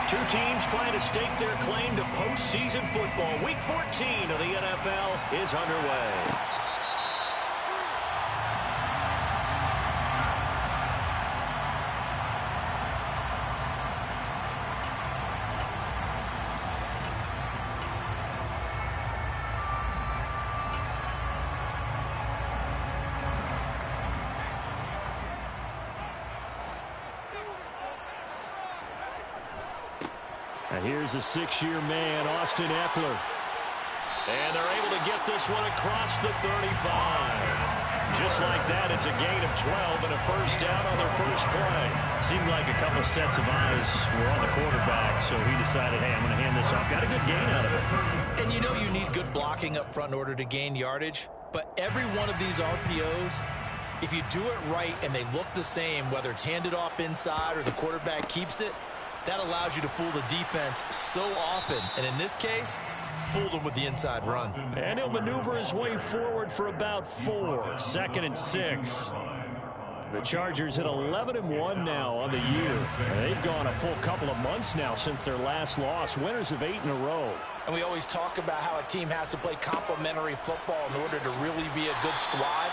Two teams trying to stake their claim to postseason football. Week 14 of the NFL is underway. Here's a six-year man, Austin Eckler. And they're able to get this one across the 35. Just like that, it's a gain of 12 and a first down on their first play. Seemed like a couple sets of eyes were on the quarterback, so he decided, hey, I'm going to hand this off. Got a good gain out of it. And you know you need good blocking up front in order to gain yardage, but every one of these RPOs, if you do it right and they look the same, whether it's handed off inside or the quarterback keeps it, that allows you to fool the defense so often. And in this case, fooled them with the inside run. And he'll maneuver his way forward for about 4. 2nd and 6. The Chargers at 11-1 now on the year. They've gone a full couple of months now since their last loss. Winners of 8 in a row. And we always talk about how a team has to play complementary football in order to really be a good squad.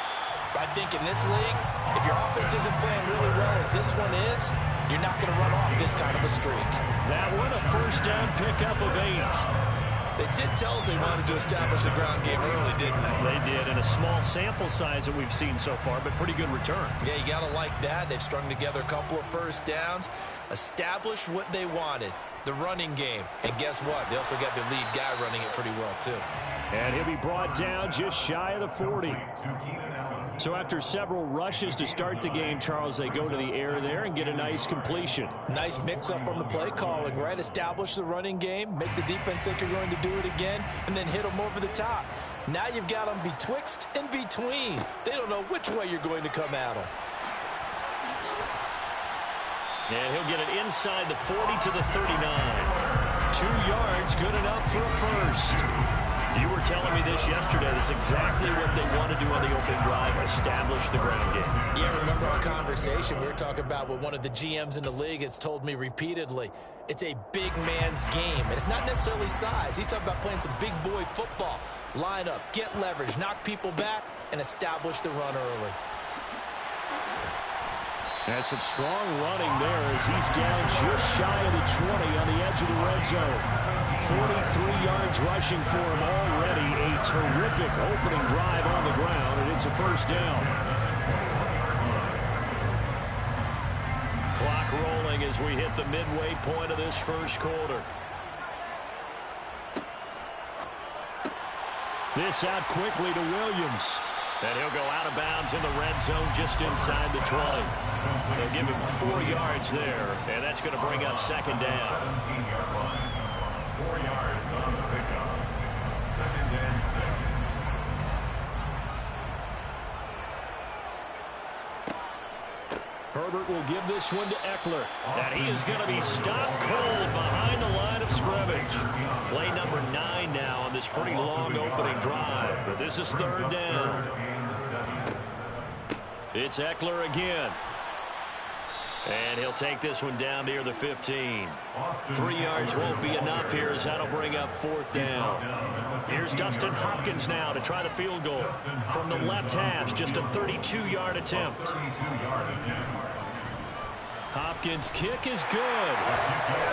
But I think in this league, if your offense isn't playing really well as this one is, you're not going to run off this kind of a streak. That one, a first down pickup of 8. They did tell us they wanted to establish the ground game early, didn't they? They did, in a small sample size that we've seen so far, but pretty good return. Yeah, you got to like that. They've strung together a couple of first downs, established what they wanted, the running game. And guess what? They also got their lead guy running it pretty well, too. And he'll be brought down just shy of the 40. So after several rushes to start the game, Charles, they go to the air there and get a nice completion. Nice mix-up on the play calling, right? Establish the running game, make the defense think you're going to do it again, and then hit them over the top. Now you've got them betwixt and between. They don't know which way you're going to come at them. And he'll get it inside the 40 to the 39. 2 yards, good enough for a first. You were telling me this yesterday. That's exactly what they want to do on the opening drive, establish the ground game. Yeah, remember our conversation? We were talking about what one of the GMs in the league has told me repeatedly. It's a big man's game, and it's not necessarily size. He's talking about playing some big boy football. Line up, get leverage, knock people back, and establish the run early. Has some strong running there as he's down just shy of the 20 on the edge of the red zone. 43 yards rushing for him already. A terrific opening drive on the ground, and it's a first down. Clock rolling as we hit the midway point of this first quarter. This out quickly to Williams. And he'll go out of bounds in the red zone just inside the 20. They'll give him 4 yards there, and that's going to bring up second down. 17-yard line. 4 yards on the pickup. 2nd and 6. Herbert will give this one to Eckler. And he is going to be stopped cold behind the line of scrimmage. Play number 9 now on this pretty long opening drive. But this is 3rd down. It's Eckler again. And he'll take this one down near the 15. 3 yards won't be enough here as that'll bring up 4th down. Here's Dustin Hopkins now to try the field goal. From the left hash, just a 32-yard attempt. Hopkins' kick is good.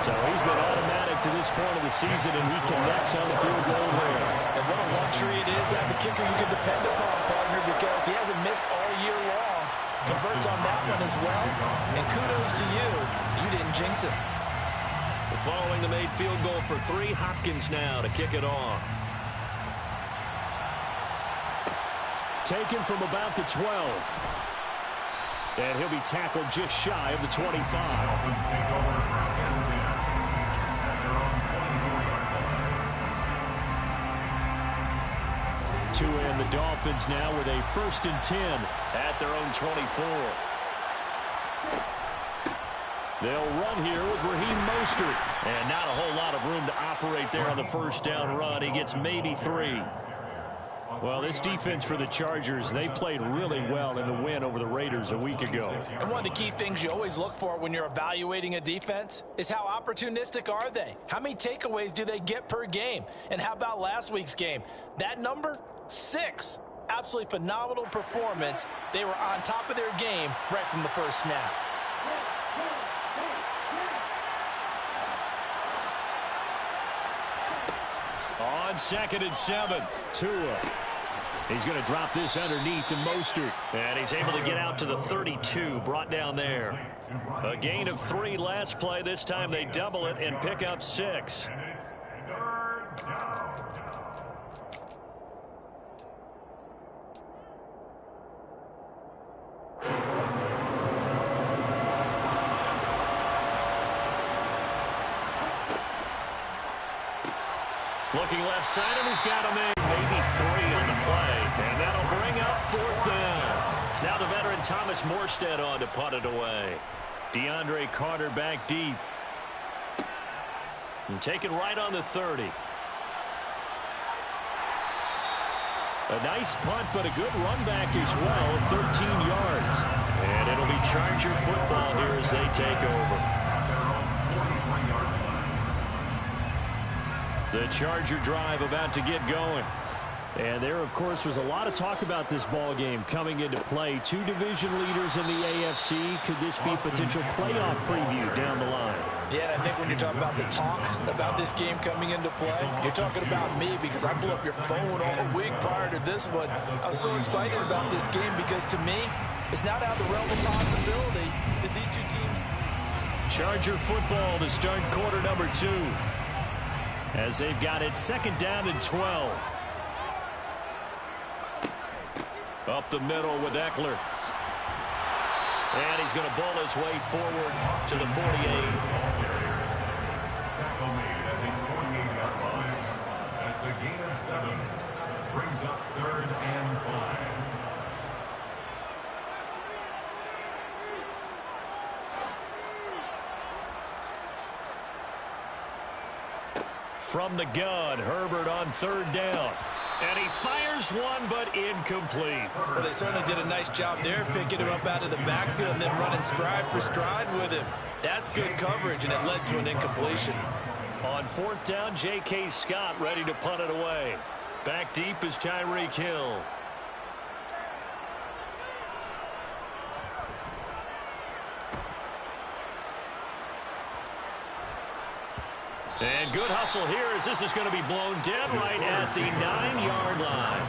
So he's been automatic to this point of the season, and he connects on the field goal there. And what a luxury it is to have a kicker you can depend upon, partner, because he hasn't missed all year long. Converts on that one as well. And kudos to you. You didn't jinx it. Following the made field goal for 3, Hopkins now to kick it off. Taken from about the 12. And he'll be tackled just shy of the 25. To end the Dolphins now with a 1st and 10 at their own 24. They'll run here with Raheem Mostert. And not a whole lot of room to operate there on the first down run. He gets maybe 3. Well, this defense for the Chargers, they played really well in the win over the Raiders a week ago. And one of the key things you always look for when you're evaluating a defense is how opportunistic are they? How many takeaways do they get per game? And how about last week's game? That number, 6. Absolutely phenomenal performance. They were on top of their game right from the first snap. On 2nd and 7, Tua. He's going to drop this underneath to Mostert. And he's able to get out to the 32, brought down there. A gain of 3 last play. This time they double it and pick up 6. And it's 3rd down. Looking left side, and he's got him in. Maybe 3 on the play, and that'll bring up 4th down. Now the veteran Thomas Morstead on to punt it away. DeAndre Carter back deep. And taken right on the 30. A nice punt, but a good run back as well, 13 yards. And it'll be Charger football here as they take over. The Charger drive about to get going. And there, of course, was a lot of talk about this ball game coming into play. 2 division leaders in the AFC. Could this be a potential playoff preview down the line? Yeah, and I think when you're talking about the talk about this game coming into play, you're talking about me because I blew up your phone all week prior to this one. I was so excited about this game because, to me, it's not out of the realm of possibility that these 2 teams... Charger football to start quarter number 2. As they've got it 2nd down and 12. Up the middle with Eckler. And he's going to bowl his way forward to the 48. Tackle made at his 48-yard line. That's a gain of 7. Brings up 3rd and 5. From the gun, Herbert on 3rd down. And he fires one, but incomplete. Well, they certainly did a nice job there, picking him up out of the backfield and then running stride for stride with him. That's good coverage, and it led to an incompletion. On 4th down, J.K. Scott ready to punt it away. Back deep is Tyreek Hill. And good hustle here as this is going to be blown dead right at the 9-yard line.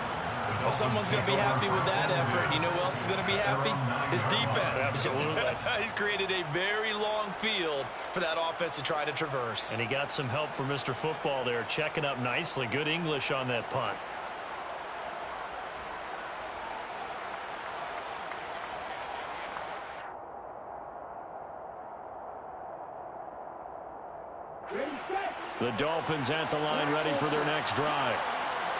Well, someone's going to be happy with that effort. You know who else is going to be happy? His defense. Absolutely. He's created a very long field for that offense to try to traverse. And he got some help from Mr. Football there, checking up nicely. Good English on that punt. The Dolphins at the line ready for their next drive.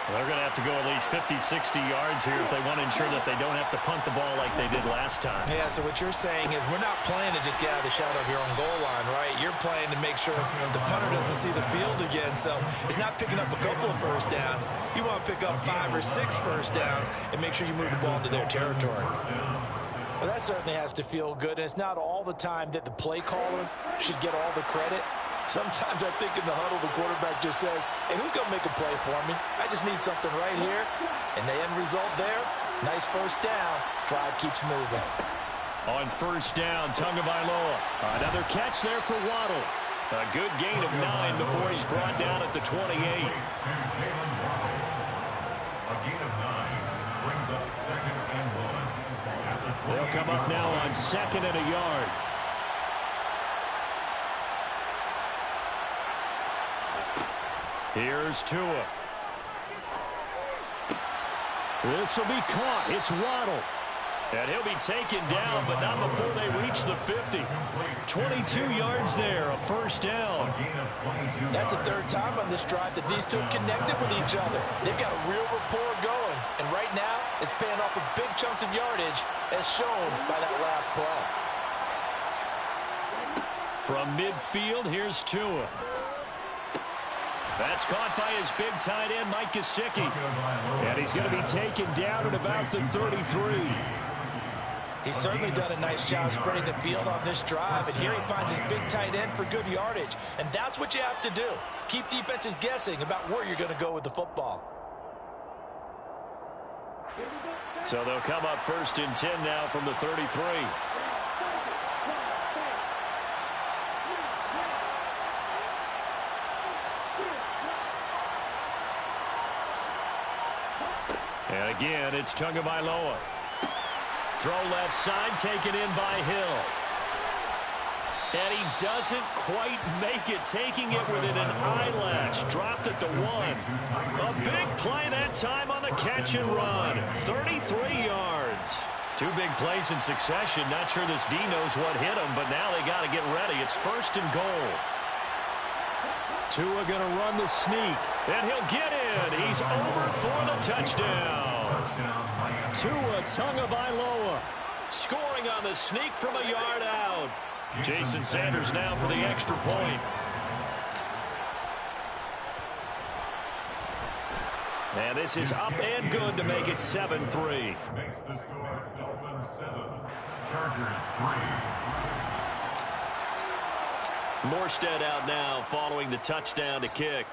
They're going to have to go at least 50, 60 yards here if they want to ensure that they don't have to punt the ball like they did last time. Yeah, so what you're saying is we're not playing to just get out of the shadow of your own goal line, right? You're playing to make sure the punter doesn't see the field again. So it's not picking up a couple of first downs. You want to pick up 5 or 6 first downs and make sure you move the ball into their territory. Well, that certainly has to feel good, and it's not all the time that the play caller should get all the credit. Sometimes I think in the huddle, the quarterback just says, hey, who's going to make a play for me? I just need something right here. And the end result there, nice first down. Drive keeps moving. On 1st down, Tagovailoa. Another catch there for Waddle. A good gain of 9 before he's brought down at the 28. A gain of 9 brings up 2nd and 1. At the 28. They'll come up now on 2nd and a yard. Here's Tua. This will be caught. It's Waddle. And he'll be taken down, but not before they reach the 50. 22 yards there, a first down. That's the 3rd time on this drive that these 2 have connected with each other. They've got a real rapport going. And right now, it's paying off with big chunks of yardage, as shown by that last play. From midfield, here's Tua. That's caught by his big tight end, Mike Gesicki. And he's going to be taken down at about the 33. He's certainly done a nice job spreading the field on this drive, and here he finds his big tight end for good yardage. And that's what you have to do. Keep defenses guessing about where you're going to go with the football. So they'll come up 1st and 10 now from the 33. And again, it's Tagovailoa. Throw left side, taken in by Hill. And he doesn't quite make it, taking it within an eyelash. Dropped at the 1. A big play that time on the catch and run. 33 yards. 2 big plays in succession. Not sure this D knows what hit him, but now they got to get ready. It's 1st and goal. Tua going to run the sneak. And he'll get in. He's over for the touchdown. Tua Tagovailoa scoring on the sneak from a yard out. Jason Sanders now for the extra point. And this is up and good to make it 7-3. Makes the score Dolphins 7, Chargers 3. Morstead out now following the touchdown to kick.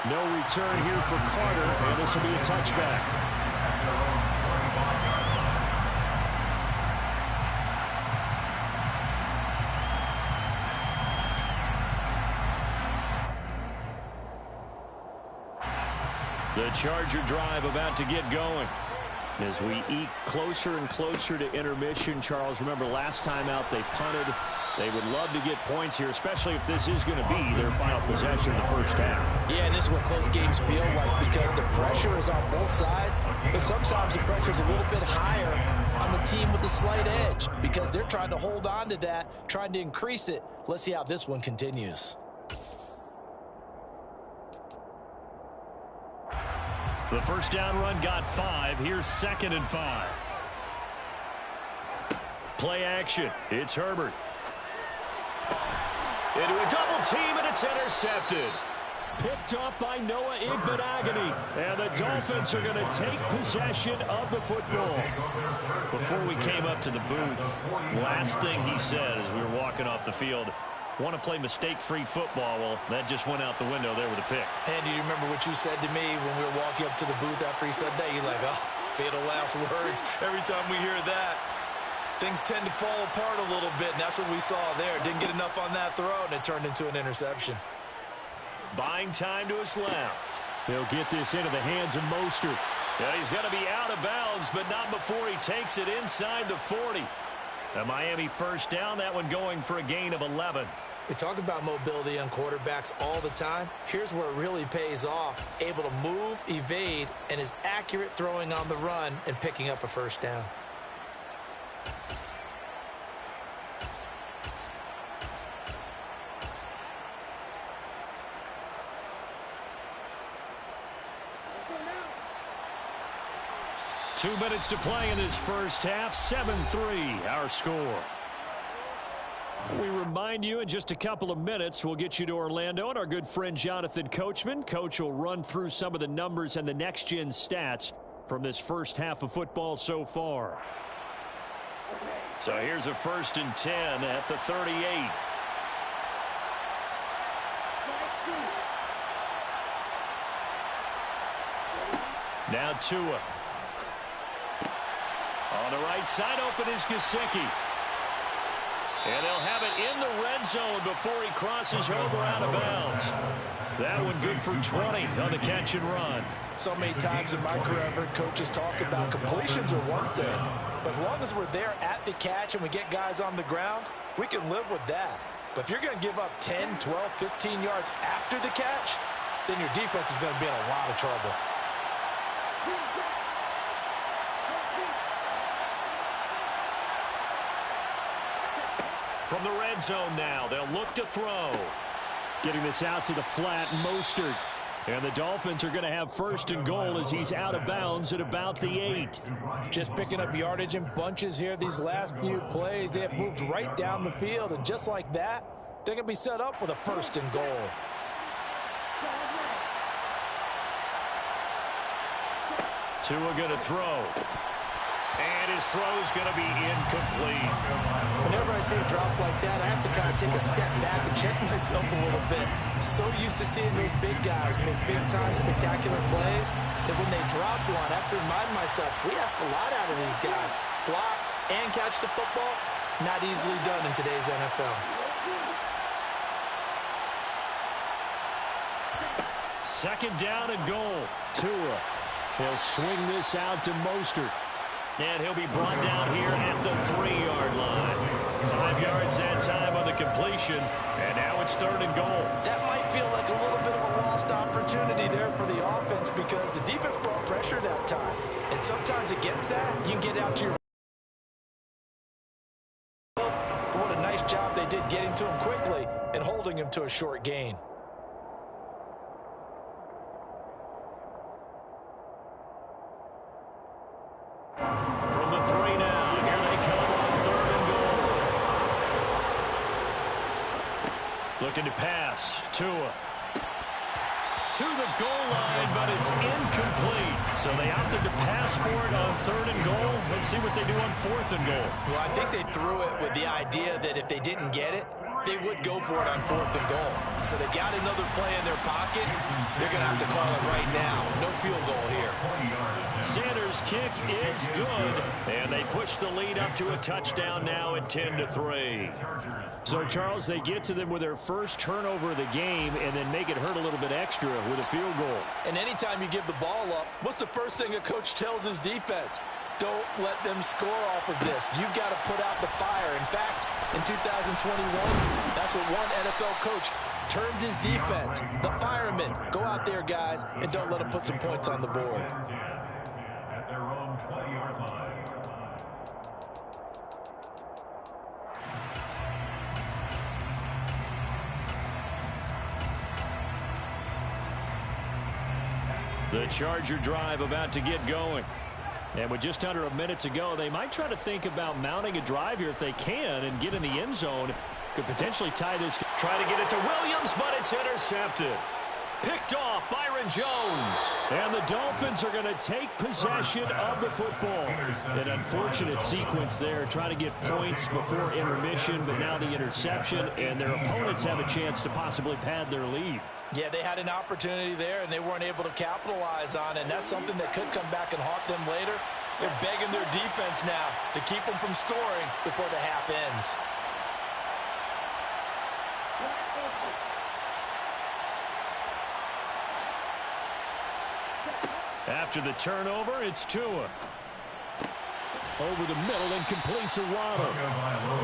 No return here for Carter, and this will be a touchback. The Charger drive about to get going. As we eat closer and closer to intermission, Charles, remember last time out they punted. They would love to get points here, especially if this is going to be their final possession of the first half. Yeah, and this is what close games feel like because the pressure is on both sides, but sometimes the pressure is a little bit higher on the team with the slight edge because they're trying to hold on to that, trying to increase it. Let's see how this one continues. The first down run got 5. Here's 2nd and 5. Play action. It's Herbert. Into a double team, and it's intercepted. Picked off by Noah Igbenogany. And the Dolphins are going to take possession of the football. Before we came up to the booth, last thing he said as we were walking off the field, want to play mistake-free football. Well, that just went out the window there with a pick. And do you remember what you said to me when we were walking up to the booth after he said that? You're like, oh, fatal last words. Every time we hear that, things tend to fall apart a little bit, and that's what we saw there. Didn't get enough on that throw, and it turned into an interception. Buying time to his left. He'll get this into the hands of Mostert. Yeah, he's going to be out of bounds, but not before he takes it inside the 40. A Miami first down, that one going for a gain of 11. They talk about mobility on quarterbacks all the time. Here's where it really pays off. Able to move, evade, and is accurate throwing on the run and picking up a first down. Two minutes to play in this first half. 7-3, our score. We remind you in just a couple of minutes, we'll get you to Orlando and our good friend Jonathan Coachman. Coach will run through some of the numbers and the next-gen stats from this first half of football so far. So here's a 1st and 10 at the 38. Now Tua. On the right side, open is Gesicki. And they'll have it in the red zone before he crosses over out of bounds. That one good for 20 on the catch and run. So many times in my career, I've heard coaches talk about completions are one thing. But as long as we're there at the catch and we get guys on the ground, we can live with that. But if you're going to give up 10, 12, 15 yards after the catch, then your defense is going to be in a lot of trouble. From the red zone now, they'll look to throw. Getting this out to the flat, Mostert And the Dolphins are going to have first and goal as he's out of bounds at about the 8. Just picking up yardage in bunches here these last few plays. They have moved right down the field, and just like that, they're going to be set up with a first and goal. Tua going to throw. And his throw's going to be incomplete. Whenever I see a drop like that, I have to kind of take a step back and check myself a little bit. So used to seeing those big guys make big-time spectacular plays that when they drop one, I have to remind myself, we ask a lot out of these guys. Block and catch the football, not easily done in today's NFL. Second down and goal. Tua. He'll swing this out to Mostert. And he'll be brought down here at the 3-yard line. 5 yards that time on the completion. And now it's third and goal. That might feel like a little bit of a lost opportunity there for the offense because the defense brought pressure that time. And sometimes against that, you can get out to your... But what a nice job they did getting to him quickly and holding him to a short gain. From the 3 now, here they come on third and goal. Looking to pass. Tua. To the goal line, but it's incomplete. So they opted to pass for it on third and goal. Let's see what they do on fourth and goal. Well, I think they threw it with the idea that if they didn't get it, they would go for it on fourth and goal. So they got another play in their pocket. They're going to have to call it right now. No field goal here. Sanders' kick is good, and they push the lead up to a touchdown now at 10-3. So, Charles, they get to them with their first turnover of the game and then make it hurt a little bit extra with a field goal. And anytime you give the ball up, what's the first thing a coach tells his defense? Don't let them score off of this. You've got to put out the fire. In fact, in 2021, that's what one NFL coach termed his defense. The firemen. Go out there, guys, and don't let them put some points on the board. At their own 20-yard line. The Charger drive about to get going. And with just under a minute to go, they might try to think about mounting a drive here if they can and get in the end zone. Could potentially tie this. Try to get it to Williams, but it's intercepted. Picked off Byron Jones. And the Dolphins are going to take possession of the football. An unfortunate sequence there, trying to get points before intermission, but now the interception, and their opponents have a chance to possibly pad their lead. Yeah, they had an opportunity there, and they weren't able to capitalize on it, and that's something that could come back and haunt them later. They're begging their defense now to keep them from scoring before the half ends. After the turnover, it's Tua. Over the middle and complete to Waddle.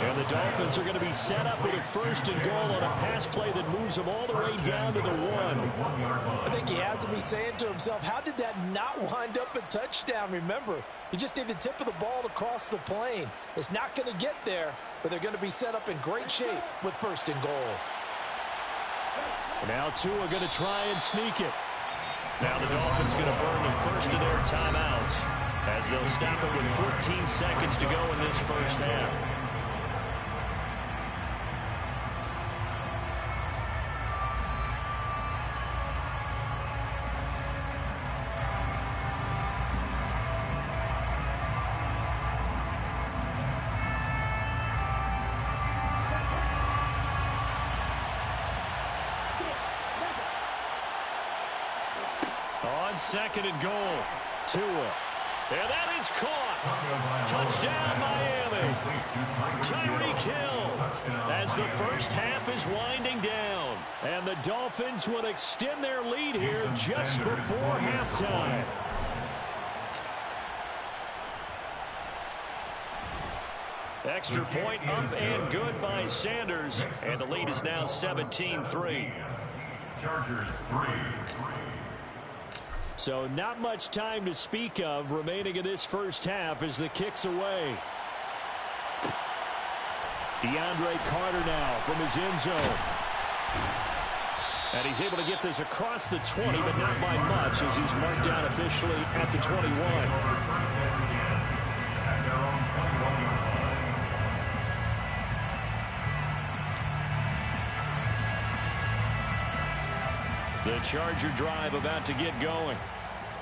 And the Dolphins are going to be set up with a first and goal on a pass play that moves them all the way down to the 1. I think he has to be saying to himself, how did that not wind up a touchdown? Remember, you just need the tip of the ball to cross the plane. It's not going to get there, but they're going to be set up in great shape with first and goal. Now Tua going to try and sneak it. Now the Dolphins going to burn the first of their timeouts as they'll stop it with 14 seconds to go in this first half. On second and goal, Tua. And that is caught. Touchdown, Miami. Tyreek Hill as the first half is winding down. And the Dolphins will extend their lead here just before halftime. Extra point up and good by Sanders. And the lead is now 17-3. Chargers 3. So not much time to speak of remaining in this first half as the kick's away. DeAndre Carter now from his end zone. And he's able to get this across the 20, but not by much, as he's marked down officially at the 21. The Charger drive about to get going.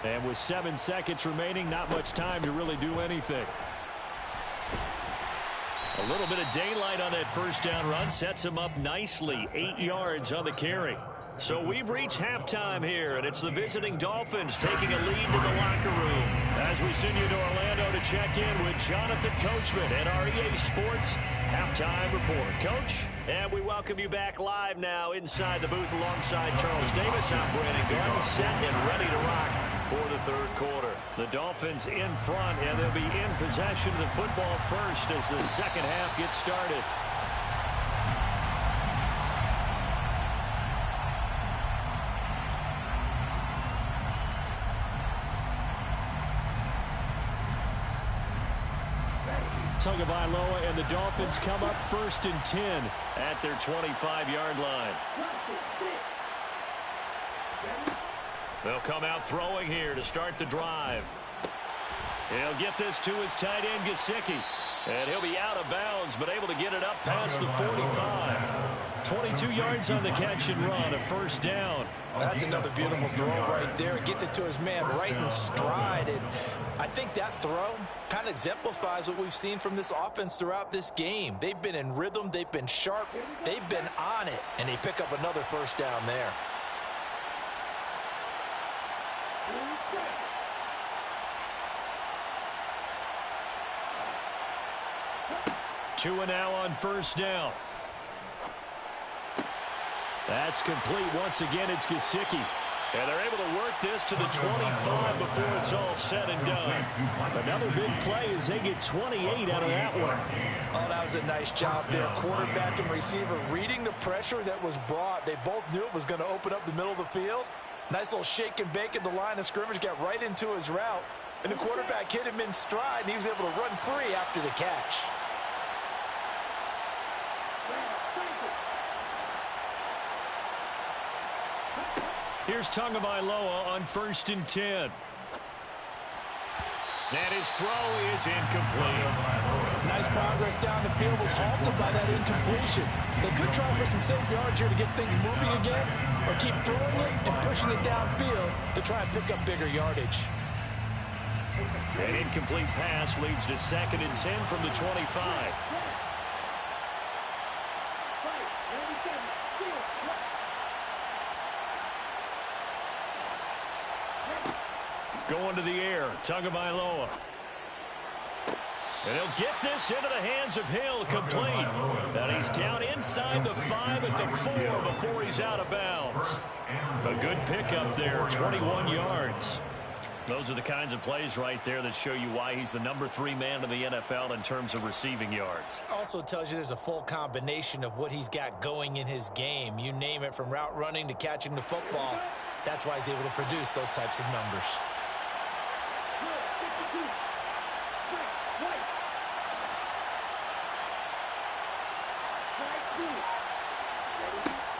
And with 7 seconds remaining, not much time to really do anything. A little bit of daylight on that first down run sets him up nicely. 8 yards on the carry. So we've reached halftime here, and it's the visiting Dolphins taking a lead to the locker room. As we send you to Orlando to check in with Jonathan Coachman at our EA Sports Halftime Report. Coach? And we welcome you back live now inside the booth alongside Charles Davis. I'm Brandon Garden, set and ready to rock for the third quarter. The Dolphins in front, and they'll be in possession of the football first as the second half gets started. Tagovailoa and the Dolphins come up 1st and 10 at their 25-yard line. They'll come out throwing here to start the drive. He'll get this to his tight end, Gesicki. And he'll be out of bounds, but able to get it up past the 45. 22 yards on the catch and run, a first down. That's another beautiful throw right there. It gets it to his man right in stride. And I think that throw kind of exemplifies what we've seen from this offense throughout this game. They've been in rhythm. They've been sharp. They've been on it. And they pick up another first down there. Tua now on first down. That's complete. Once again, it's Gesicki. And they're able to work this to the 25 before it's all said and done. Another big play as they get 28 out of that one. Oh, that was a nice job there. Quarterback and receiver reading the pressure that was brought. They both knew it was going to open up the middle of the field. Nice little shake and bake at the line of scrimmage. Got right into his route. And the quarterback hit him in stride, and he was able to run free after the catch. Here's Tagovailoa on 1st and 10. And his throw is incomplete. Nice progress down the field, was halted by that incompletion. They could try for some safe yards here to get things moving again, or keep throwing it and pushing it downfield to try and pick up bigger yardage. An incomplete pass leads to 2nd and 10 from the 25. Going to the air, Tagovailoa. And he'll get this into the hands of Hill, complete. And he's down inside the 5 at the 4 before he's out of bounds. A good pickup there, 21 yards. Those are the kinds of plays right there that show you why he's the number 3 man in the NFL in terms of receiving yards. Also tells you there's a full combination of what he's got going in his game. You name it, from route running to catching the football. That's why he's able to produce those types of numbers.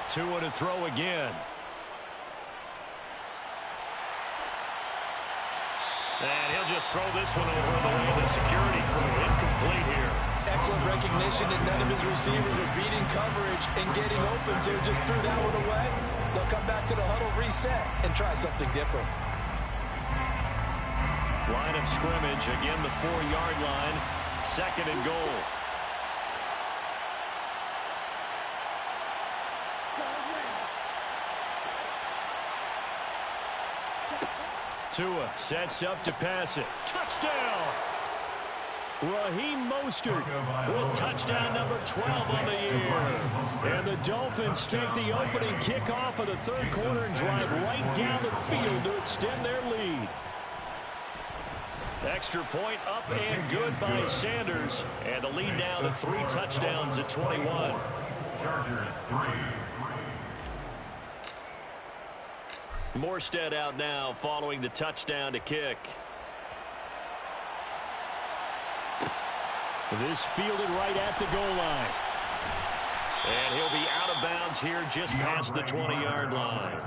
Tua to throw again. And he'll just throw this one over the way of the security crew. Incomplete here. Excellent recognition that none of his receivers were beating coverage and getting open, so he just threw that one away. They'll come back to the huddle, reset, and try something different. Line of scrimmage, again the 4-yard line. 2nd and goal. Tua sets up to pass it. Touchdown! Raheem Mostert with touchdown number 12 on the year. And the Dolphins take the opening kickoff of the third quarter and drive right down the field to extend their lead. Extra point up and good by Sanders. And the lead now to 3 touchdowns at 21. Chargers 3. Morstead out now following the touchdown to kick. This fielded right at the goal line. And he'll be out of bounds here just past the 20-yard line.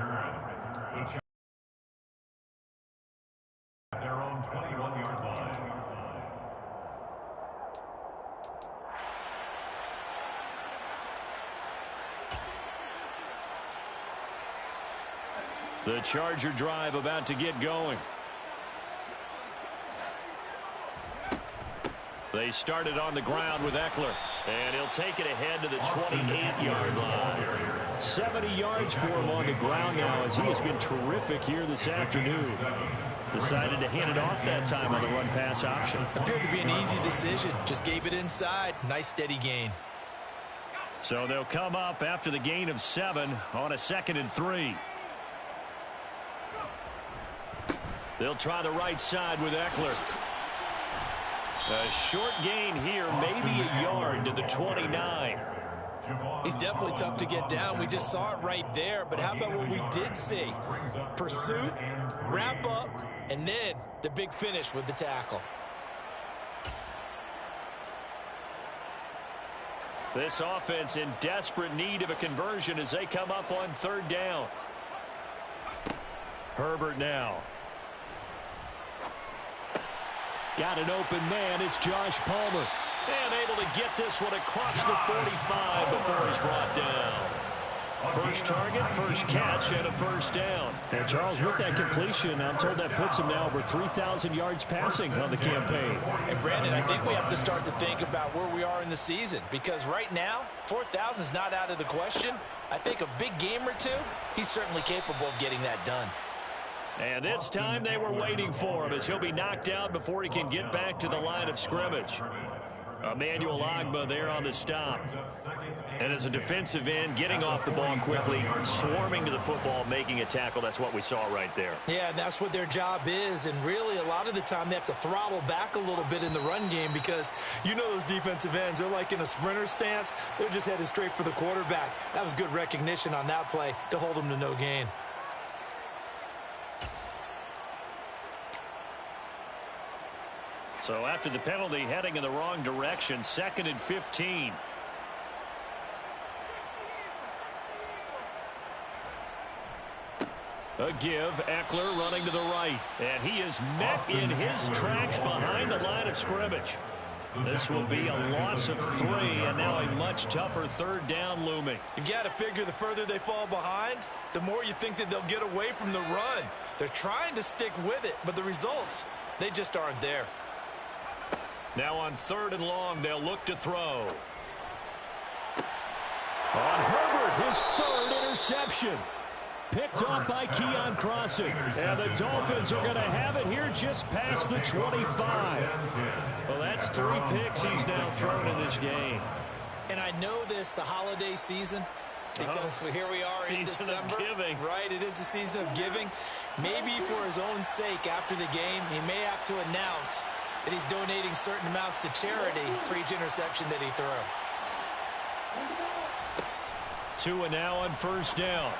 Their own 21-yard line. The Charger drive about to get going. They started on the ground with Eckler. And he'll take it ahead to the 28-yard line. 70 yards for him on the ground now as he has been terrific here this afternoon. Decided to hand it off that time on the run-pass option. Appeared to be an easy decision. Just gave it inside. Nice steady gain. So they'll come up after the gain of 7 on a 2nd and 3. They'll try the right side with Eckler. A short gain here, maybe a yard to the 29. He's definitely tough to get down. We just saw it right there. But how about what we did see? Pursuit, wrap up, and then the big finish with the tackle. This offense in desperate need of a conversion as they come up on 3rd down. Herbert now. Got an open man. It's Josh Palmer. And able to get this one across the 45 before he's brought down. First target, first catch, and a first down. And Charles, with that completion, I'm told that puts him now over 3,000 yards passing on the campaign. And Brandon, I think we have to start to think about where we are in the season. Because right now, 4,000 is not out of the question. I think a big game or two, he's certainly capable of getting that done. And this time they were waiting for him as he'll be knocked out before he can get back to the line of scrimmage. Emmanuel Ogbah there on the stop. And as a defensive end, getting off the ball quickly, swarming to the football, making a tackle. That's what we saw right there. Yeah, and that's what their job is. And really, a lot of the time, they have to throttle back a little bit in the run game because you know those defensive ends, they're like in a sprinter stance. They're just headed straight for the quarterback. That was good recognition on that play to hold them to no gain. So after the penalty, heading in the wrong direction, 2nd and 15. A give, Eckler running to the right. And he is met in his tracks behind the line of scrimmage. This will be a loss of 3, and now a much tougher 3rd down looming. You've got to figure the further they fall behind, the more you think that they'll get away from the run. They're trying to stick with it, but the results, they just aren't there. Now on 3rd and long, they'll look to throw. On Herbert, his 3rd interception. Picked off by Keon Crossing. And the Dolphins are going to have it here just past the 25. Well, that's 3 picks he's now thrown in this game. And I know this, the holiday season, because here we are in December. Of giving. Right, it is the season of giving. Maybe for his own sake after the game, he may have to announce that he's donating certain amounts to charity for each interception that he threw. 2 and now on 1st down.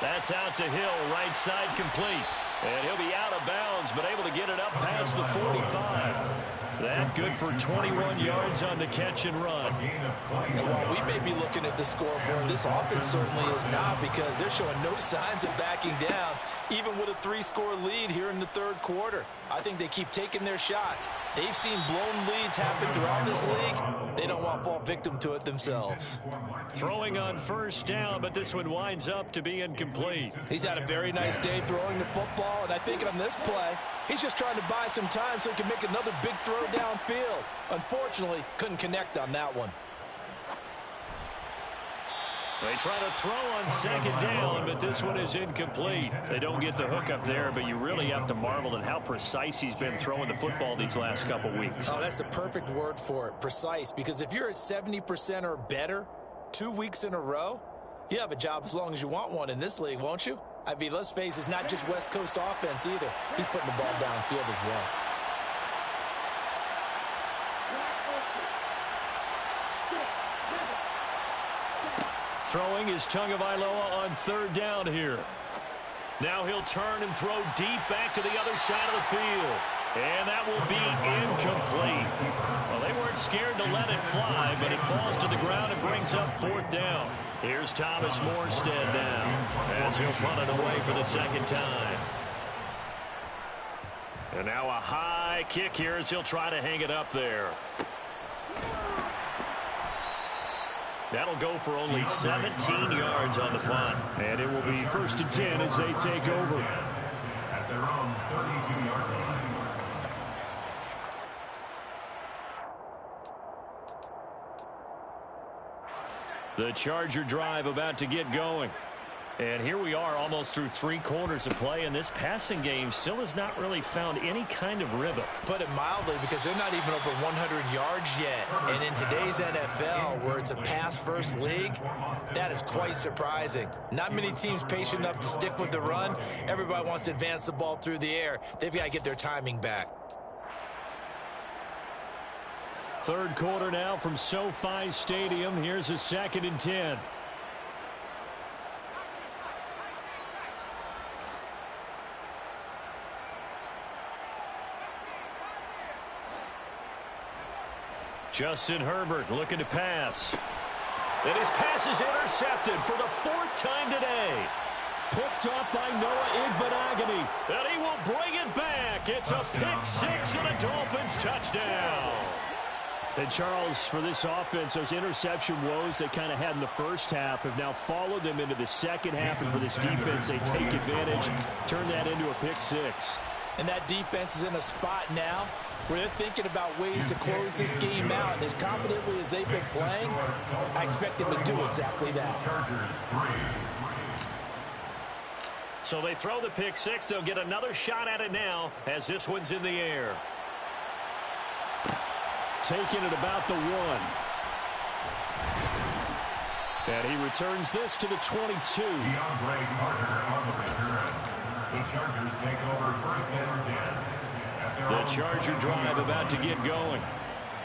That's out to Hill, right side complete. And he'll be out of bounds, but able to get it up past the 45. That good for 21 yards on the catch and run. And while we may be looking at the scoreboard, this offense certainly is not, because they're showing no signs of backing down, even with a 3-score lead here in the 3rd quarter. I think they keep taking their shots. They've seen blown leads happen throughout this league. They don't want to fall victim to it themselves. Throwing on 1st down, but this one winds up to be incomplete. He's had a very nice day throwing the football, and I think on this play, he's just trying to buy some time so he can make another big throw downfield. Unfortunately, couldn't connect on that one. They try to throw on 2nd down, but this one is incomplete. They don't get the hook up there, but you really have to marvel at how precise he's been throwing the football these last couple weeks. Oh, that's the perfect word for it, precise, because if you're at 70% or better 2 weeks in a row, you have a job as long as you want one in this league, won't you? I mean, let's face it, it's not just West Coast offense either. He's putting the ball downfield as well. Throwing is Tagovailoa on 3rd down here. Now he'll turn and throw deep back to the other side of the field. And that will be incomplete. Well, they weren't scared to let it fly, but it falls to the ground and brings up 4th down. Here's Thomas Morstead now, as he'll punt it away for the 2nd time. And now a high kick here as he'll try to hang it up there. That'll go for only 17 yards on the punt. And it will be 1st and 10 as they take over. At their own 32-yard line. The Charger drive about to get going. And here we are almost through 3 quarters of play, and this passing game still has not really found any kind of rhythm. Put it mildly, because they're not even over 100 yards yet. And in today's NFL, where it's a pass-first league, that is quite surprising. Not many teams patient enough to stick with the run. Everybody wants to advance the ball through the air. They've got to get their timing back. 3rd quarter now from SoFi Stadium. Here's a 2nd and 10. Justin Herbert looking to pass. And his pass is intercepted for the 4th time today. Picked off by Noah Igbenogany. And he will bring it back. It's a pick 6 and a Dolphins touchdown. And Charles, for this offense, those interception woes they kind of had in the first half have now followed them into the second half. And for this defense, they take advantage, turn that into a pick 6. And that defense is in a spot now where they're thinking about ways to close this game out. And as confidently as they've been playing, I expect them to do exactly that. So they throw the pick 6. They'll get another shot at it now as this one's in the air. Taking it about the 1. And he returns this to the 22. DeAndre Carter on the return. The Chargers take over 1st and 10. The Charger drive about to get going.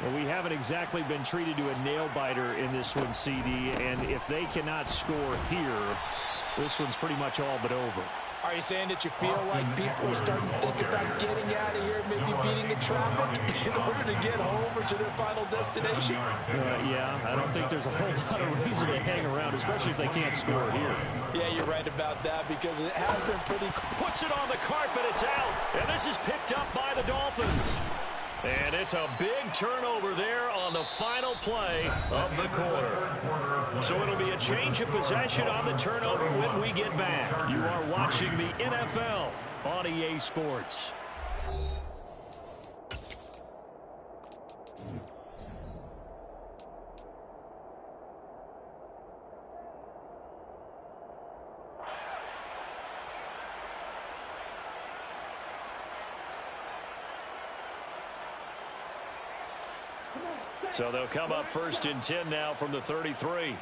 Well, we haven't exactly been treated to a nail-biter in this one, CD, and if they cannot score here, this one's pretty much all but over. Are you saying that you feel like people are starting to think about getting out of here, maybe beating the traffic in order to get home or to their final destination? Yeah, I don't think there's a whole lot of reason to hang around, especially if they can't score here. Yeah, you're right about that because it has been pretty... Puts it on the carpet, it's out, and this is picked up by the Dolphins. And it's a big turnover there on the final play of the quarter. So it'll be a change of possession on the turnover when we get back. You are watching the NFL on EA Sports. So they'll come up 1st and 10 now from the 33.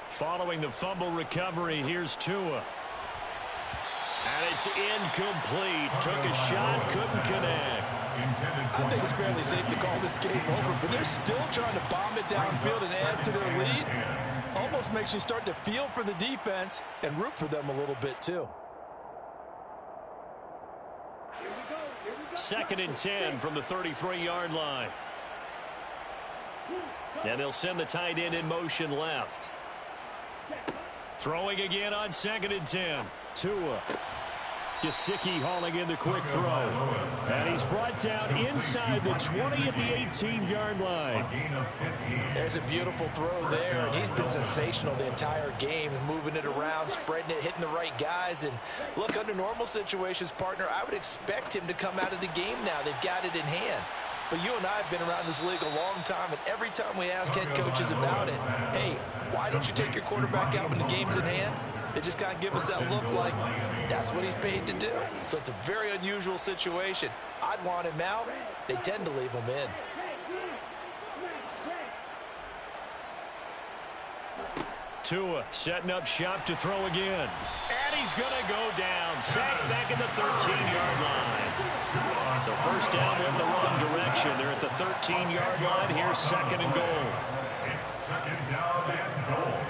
Following the fumble recovery, here's Tua. And it's incomplete. Took a shot, couldn't connect. I think it's fairly safe to call this game over, but they're still trying to bomb it downfield and add to their lead. Almost makes you start to feel for the defense and root for them a little bit, too. 2nd and 10 from the 33-yard line. And they'll send the tight end in motion left. Throwing again on 2nd and 10. Tua. Gesicki hauling in the quick throw. And he's brought down inside the 20 at the 18-yard line. There's a beautiful throw there, and he's been sensational the entire game, moving it around, spreading it, hitting the right guys. And look, under normal situations, partner, I would expect him to come out of the game now. They've got it in hand. But you and I have been around this league a long time, and every time we ask head coaches about it, hey, why don't you take your quarterback out when the game's in hand? They just kind of give us that look like that's what he's paid to do. So it's a very unusual situation. I'd want him out. They tend to leave him in. Tua setting up shop to throw again. And he's going to go down. Sacked back in the 13-yard line. So 1st down in the wrong direction. They're at the 13-yard line. Here's 2nd and goal. It's 2nd down and goal.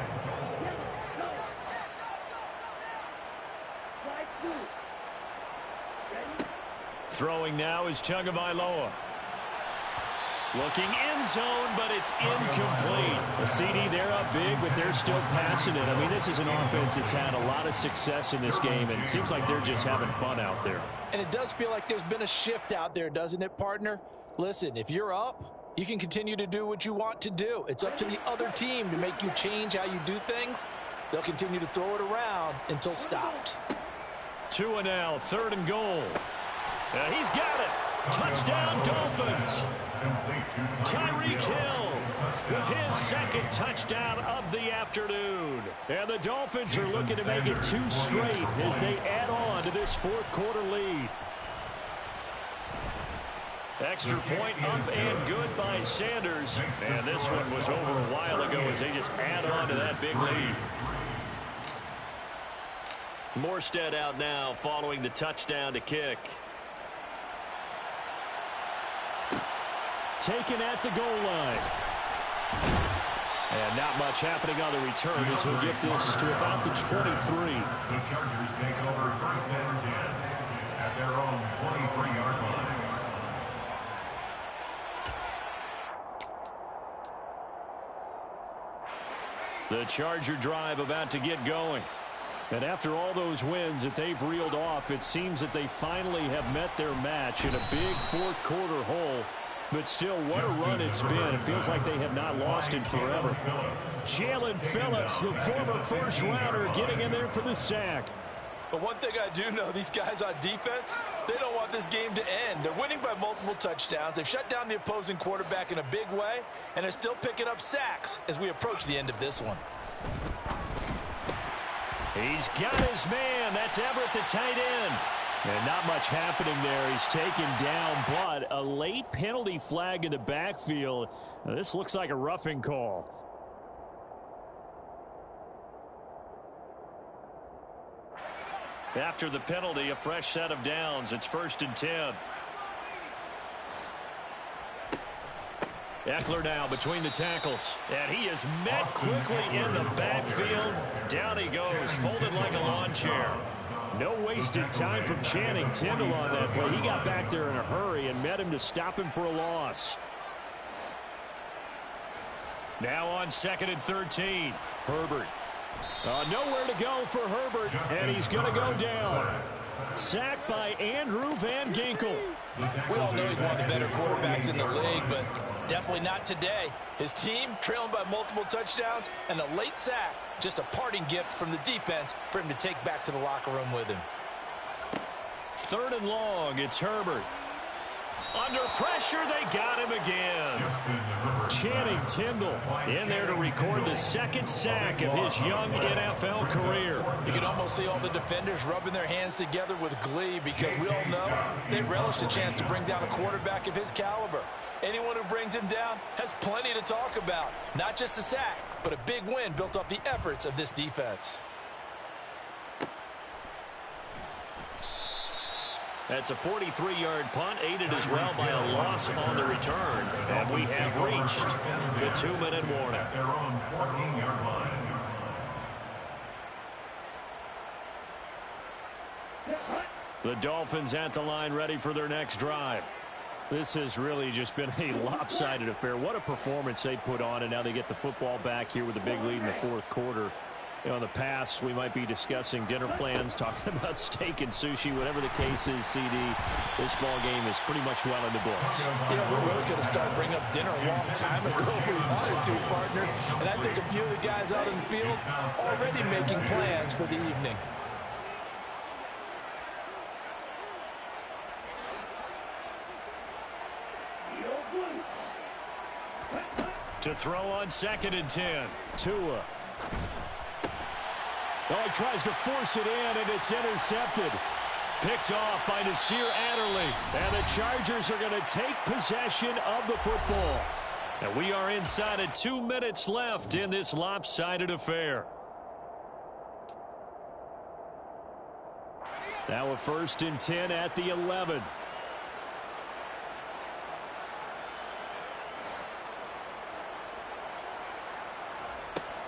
Throwing now is Tagovailoa. Looking end zone, but it's incomplete. The CD, they're up big, but they're still passing it. I mean, this is an offense that's had a lot of success in this game, and it seems like they're just having fun out there. And it does feel like there's been a shift out there, doesn't it, partner? Listen, if you're up, you can continue to do what you want to do. It's up to the other team to make you change how you do things. They'll continue to throw it around until stopped. Tua now, 3rd and goal. He's got it. Touchdown, Dolphins. Tyreek Hill with his 2nd touchdown of the afternoon. And the Dolphins are looking to make it 2 straight as they add on to this 4th quarter lead. Extra point up and good by Sanders. And this one was over a while ago as they just add on to that big lead. Morstead out now following the touchdown to kick. Taken at the goal line. And not much happening on the return as he'll get this to about the 23. The Chargers take over 1st and 10 at their own 23-yard line. The Charger drive about to get going. And after all those wins that they've reeled off, it seems that they finally have met their match in a big 4th quarter hole. But still, what a run it's been. It feels like they have not lost in forever. Jalen Phillips, the former 1st rounder, getting in there for the sack. But one thing I do know, these guys on defense, they don't want this game to end. They're winning by multiple touchdowns. They've shut down the opposing quarterback in a big way, and they're still picking up sacks as we approach the end of this one. He's got his man. That's Everett, the tight end. And not much happening there. He's taken down, but a late penalty flag in the backfield. Now, this looks like a roughing call. After the penalty, a fresh set of downs. It's 1st and 10. Eckler now between the tackles. And he is met quickly in the backfield. Down he goes, folded like a lawn chair. No wasted time from Channing Tindall on that play. He got back there in a hurry and met him to stop him for a loss. Now on 2nd and 13. Herbert. Nowhere to go for Herbert, and he's going to go down. Sacked by Andrew Van Ginkel. We all know he's one of the better quarterbacks in the league, but definitely not today. His team trailing by multiple touchdowns, and the late sack, just a parting gift from the defense for him to take back to the locker room with him. 3rd and long, it's Herbert. Under pressure, they got him again. Channing Tindall in there to record the 2nd sack of his young NFL career. You can almost see all the defenders rubbing their hands together with glee because we all know they relish the chance to bring down a quarterback of his caliber. Anyone who brings him down has plenty to talk about. Not just a sack, but a big win built off the efforts of this defense. That's a 43-yard punt, aided as well by a loss on the return. And we have reached the 2-minute warning. At their own 14-yard line. The Dolphins at the line ready for their next drive. This has really just been a lopsided affair. What a performance they put on, and now they get the football back here with a big lead in the 4th quarter. You know, in the past, we might be discussing dinner plans, talking about steak and sushi, whatever the case is, CD. This ball game is pretty much well in the books. You know, we really could have started bringing up dinner a long time ago if we wanted to, partner. And I think a few of the guys out in the field already making plans for the evening. To throw on 2nd and 10. Tua. Oh, he tries to force it in, and it's intercepted. Picked off by Nasir Adderley. And the Chargers are going to take possession of the football. And we are inside of 2 minutes left in this lopsided affair. Now a 1st and 10 at the 11.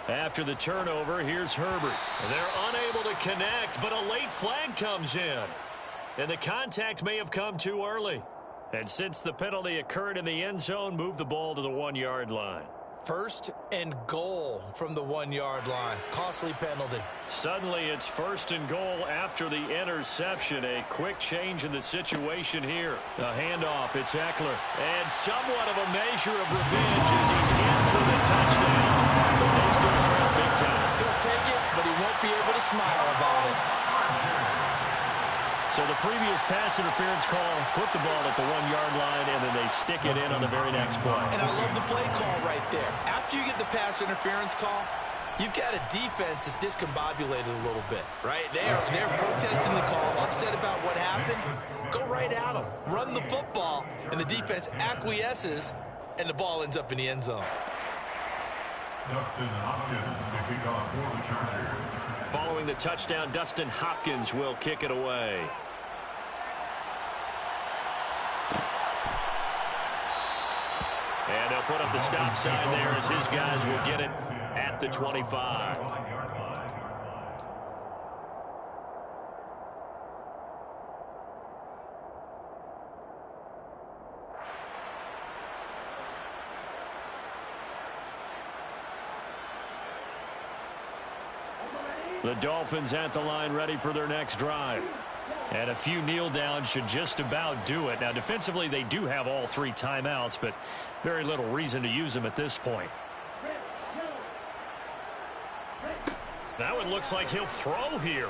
After the turnover, here's Herbert. They're unable to connect, but a late flag comes in. And the contact may have come too early. And since the penalty occurred in the end zone, move the ball to the 1-yard line. First and goal from the 1-yard line. Costly penalty. Suddenly it's first and goal after the interception. A quick change in the situation here. A handoff, it's Eckler. And somewhat of a measure of revenge as he's in for the touchdown. But they still trail big time. He'll take it, but he won't be able to smile about it. So the previous pass interference call put the ball at the 1-yard line, and then they stick it in on the very next play. And I love the play call right there. After you get the pass interference call, you've got a defense that's discombobulated a little bit, right? They're protesting the call, upset about what happened. Go right at them. Run the football, and the defense acquiesces, and the ball ends up in the end zone. Dustin Hopkins to kick off for the Chargers. Following the touchdown, Dustin Hopkins will kick it away. And they'll put up the stop sign there as his guys will get it at the 25. The Dolphins at the line ready for their next drive. And a few kneel downs should just about do it. Now, defensively, they do have all 3 timeouts, but very little reason to use them at this point. Now it looks like he'll throw here.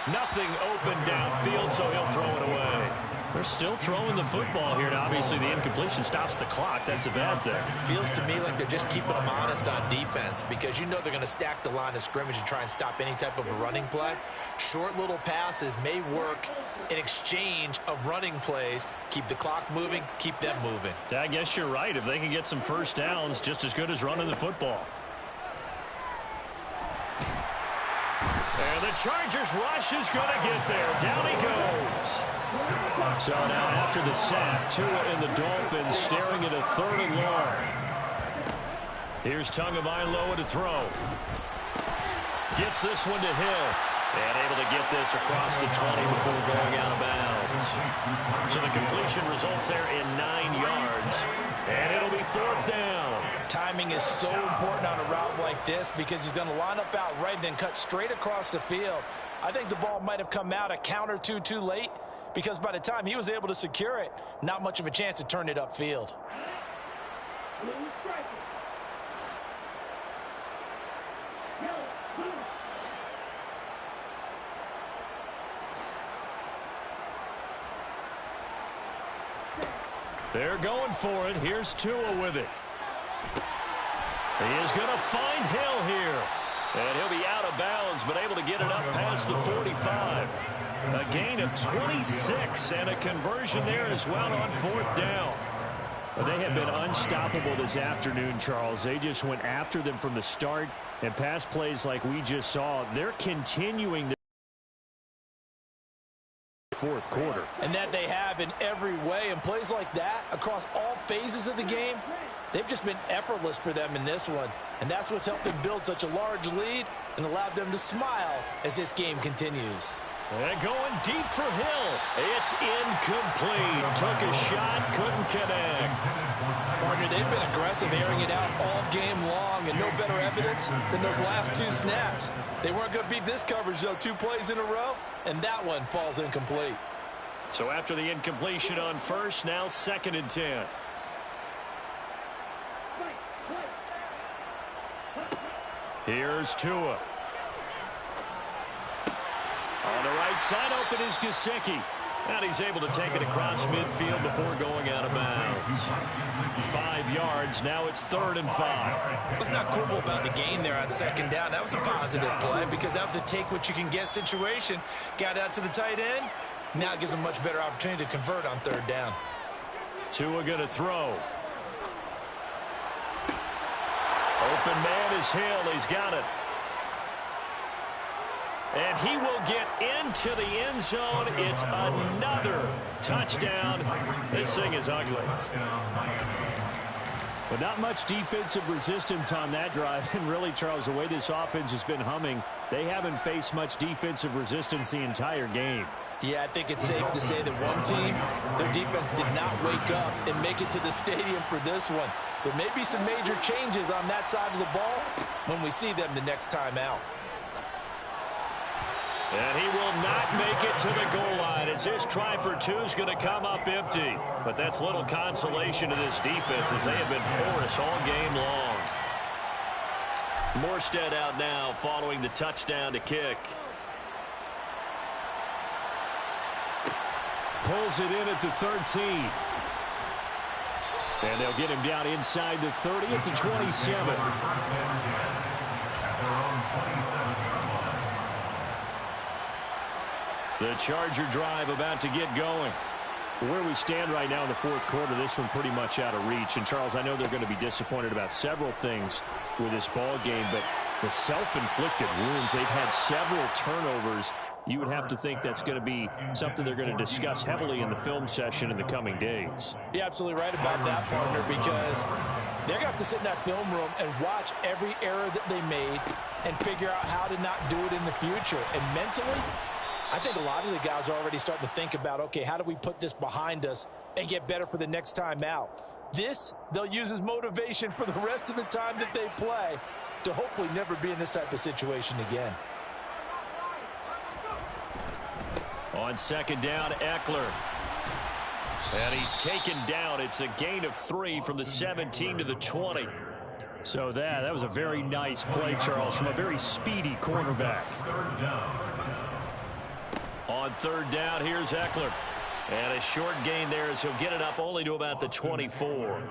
Nothing open downfield, so he'll throw it away. They're still throwing the football here. Now, obviously, the incompletion stops the clock. That's a bad thing. Feels to me like they're just keeping them honest on defense because you know they're going to stack the line of scrimmage and try and stop any type of a running play. Short little passes may work in exchange of running plays. Keep the clock moving, keep them moving. I guess you're right. If they can get some first downs, just as good as running the football. And the Chargers rush is going to get there. Down he goes. So now after the sack, Tua and the Dolphins staring at a 3rd and long. Here's Tagovailoa to throw. Gets this one to Hill. And able to get this across the 20 before going out of bounds. So the completion results there in 9 yards. And it'll be 4th down. Timing is so important on a route like this because he's going to line up out right and then cut straight across the field. I think the ball might have come out a count or two too late because by the time he was able to secure it, not much of a chance to turn it upfield. They're going for it. Here's Tua with it. He is going to find Hill here. And he'll be out of bounds, but able to get it up past the 45. A gain of 26 and a conversion there as well on 4th down. But they have been unstoppable this afternoon, Charles. They just went after them from the start. And pass plays like we just saw, they're continuing the 4th quarter. And that they have in every way. And plays like that across all phases of the game, they've just been effortless for them in this one. And that's what's helped them build such a large lead and allowed them to smile as this game continues. And going deep for Hill. It's incomplete. Took a shot, couldn't connect. Partner, they've been aggressive, airing it out all game long, and no better evidence than those last 2 snaps. They weren't going to beat this coverage, though, 2 plays in a row, and that one falls incomplete. So after the incompletion on 1st, now 2nd and 10. Here's Tua. On the right side, open is Gesicki. And he's able to take it across midfield before going out of bounds. 5 yards. Now it's 3rd and 5. What's not cool about the gain there on 2nd down? That was a positive play because that was a take-what-you-can-get situation. Got out to the tight end. Now it gives them a much better opportunity to convert on 3rd down. Tua going to throw. Open man is Hill. He's got it. And he will get into the end zone. It's another touchdown. This thing is ugly. But not much defensive resistance on that drive. And really, Charles, the way this offense has been humming, They haven't faced much defensive resistance the entire game. Yeah, I think it's safe to say that one team, their defense did not wake up and make it to the stadium for this one. There may be some major changes on that side of the ball when we see them the next time out. And he will not make it to the goal line as his try for two is going to come up empty. But that's little consolation to this defense as they have been porous all game long. Morstead out now following the touchdown to kick. Pulls it in at the 13. And they'll get him down inside the 30 at the 27. The Charger drive about to get going. Where we stand right now in the fourth quarter, this one pretty much out of reach. And, Charles, I know they're going to be disappointed about several things with this ball game, but the self-inflicted wounds, they've had several turnovers. You would have to think that's going to be something they're going to discuss heavily in the film session in the coming days. You're absolutely right about that, partner, because they're going to have to sit in that film room and watch every error that they made and figure out how to not do it in the future. And mentally, I think a lot of the guys are already starting to think about, okay, how do we put this behind us and get better for the next time out? This, they'll use as motivation for the rest of the time that they play to hopefully never be in this type of situation again. On second down, Eckler. And he's taken down. It's a gain of 3 from the 17 to the 20. So that was a very nice play, Charles, from a very speedy cornerback. On third down, here's Eckler. And a short gain there as he'll get it up only to about the 24.